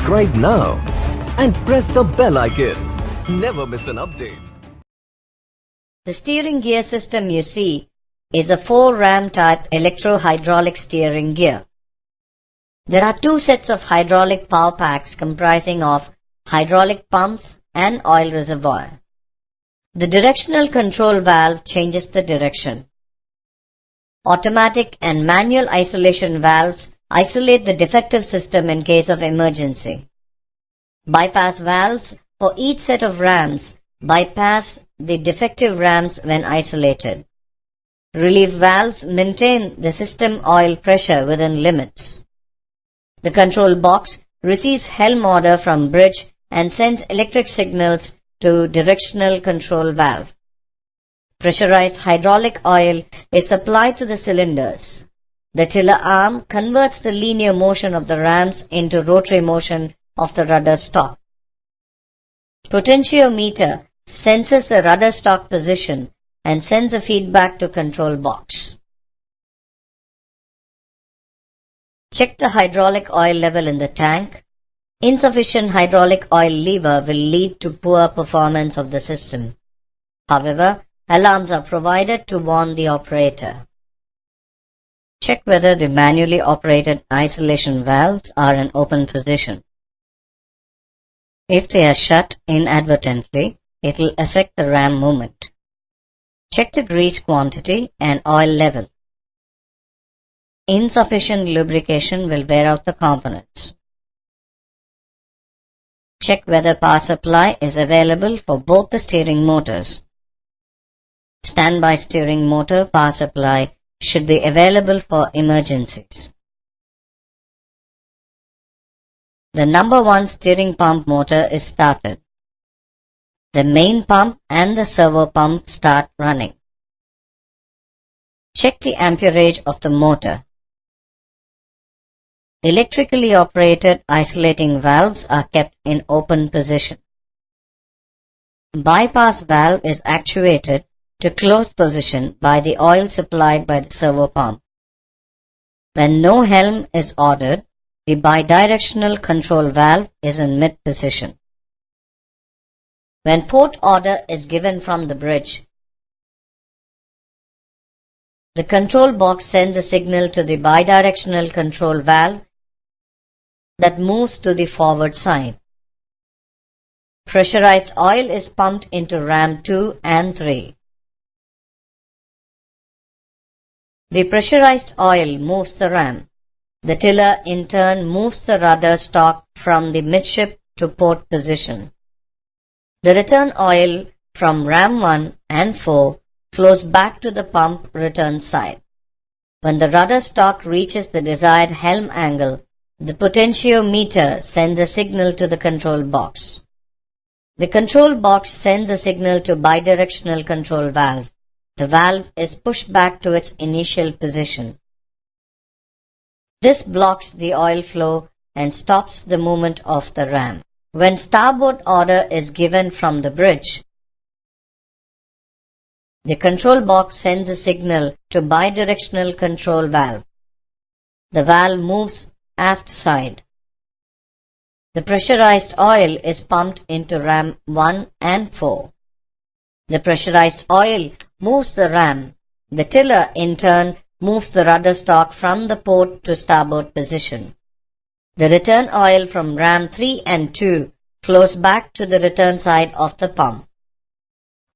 subscribe now and press the bell icon. Never miss an update. The steering gear system you see is a 4-ram type electro-hydraulic steering gear. There are two sets of hydraulic power packs comprising of hydraulic pumps and oil reservoir. The directional control valve changes the direction. Automatic and manual isolation valves isolate the defective system in case of emergency. Bypass valves for each set of rams bypass the defective rams when isolated. Relief valves maintain the system oil pressure within limits. The control box receives helm order from bridge and sends electric signals to directional control valve. Pressurized hydraulic oil is supplied to the cylinders. The tiller arm converts the linear motion of the rams into rotary motion of the rudder stalk. Potentiometer senses the rudder stalk position and sends a feedback to control box. Check the hydraulic oil level in the tank. Insufficient hydraulic oil lever will lead to poor performance of the system. However, alarms are provided to warn the operator. Check whether the manually operated isolation valves are in open position. If they are shut inadvertently, it will affect the ram movement. Check the grease quantity and oil level. Insufficient lubrication will wear out the components. Check whether power supply is available for both the steering motors. Standby steering motor power supply should be available for emergencies. The number 1 steering pump motor is started. The main pump and the servo pump start running. Check the amperage of the motor. Electrically operated isolating valves are kept in open position. Bypass valve is actuated to closed position by the oil supplied by the servo pump. When no helm is ordered, the bidirectional control valve is in mid position. When port order is given from the bridge, the control box sends a signal to the bidirectional control valve that moves to the forward side. Pressurized oil is pumped into ram 2 and 3. The pressurized oil moves the ram. The tiller in turn moves the rudder stalk from the midship to port position. The return oil from ram 1 and 4 flows back to the pump return side. When the rudder stalk reaches the desired helm angle, the potentiometer sends a signal to the control box. The control box sends a signal to bidirectional control valve. The valve is pushed back to its initial position. This blocks the oil flow and stops the movement of the ram. When starboard order is given from the bridge, the control box sends a signal to bidirectional control valve. The valve moves aft side. The pressurized oil is pumped into ram 1 and 4. The pressurized oil moves the ram. The tiller in turn moves the rudder stalk from the port to starboard position. The return oil from ram 3 and 2 flows back to the return side of the pump.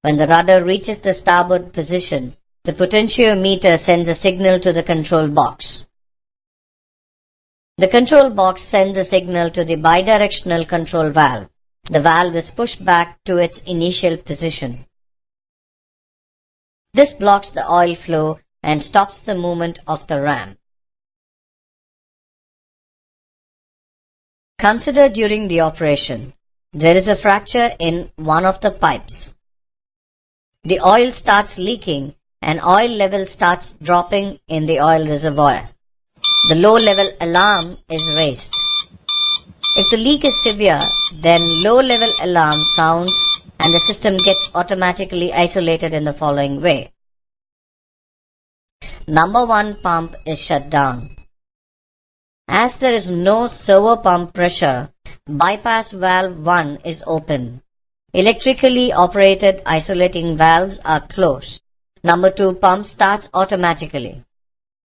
When the rudder reaches the starboard position, the potentiometer sends a signal to the control box. The control box sends a signal to the bidirectional control valve. The valve is pushed back to its initial position. This blocks the oil flow and stops the movement of the ram. Consider during the operation. There is a fracture in one of the pipes. The oil starts leaking and oil level starts dropping in the oil reservoir. The low-level alarm is raised. If the leak is severe, then low-level alarm sounds and the system gets automatically isolated in the following way. Number 1 pump is shut down. As there is no servo pump pressure, bypass valve 1 is open. Electrically operated isolating valves are closed. Number 2 pump starts automatically.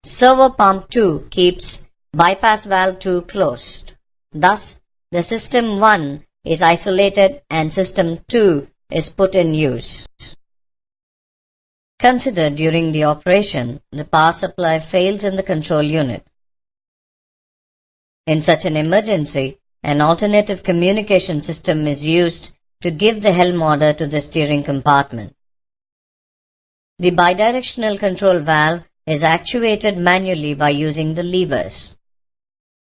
Servo pump 2 keeps bypass valve 2 closed. Thus, the system 1 is isolated and system 2 is put in use. Consider during the operation, the power supply fails in the control unit. In such an emergency, an alternative communication system is used to give the helm order to the steering compartment. The bidirectional control valve is actuated manually by using the levers.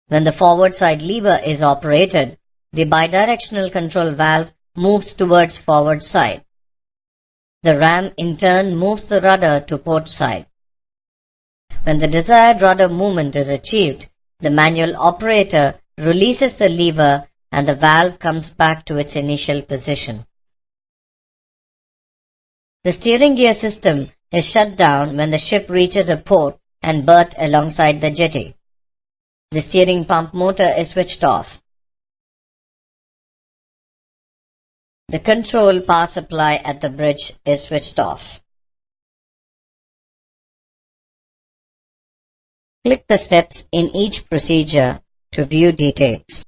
When the forward side lever is operated, the bidirectional control valve moves towards forward side. The ram in turn moves the rudder to port side. When the desired rudder movement is achieved, the manual operator releases the lever and the valve comes back to its initial position. The steering gear system is shut down when the ship reaches a port and berth alongside the jetty. The steering pump motor is switched off. The control power supply at the bridge is switched off. Click the steps in each procedure to view details.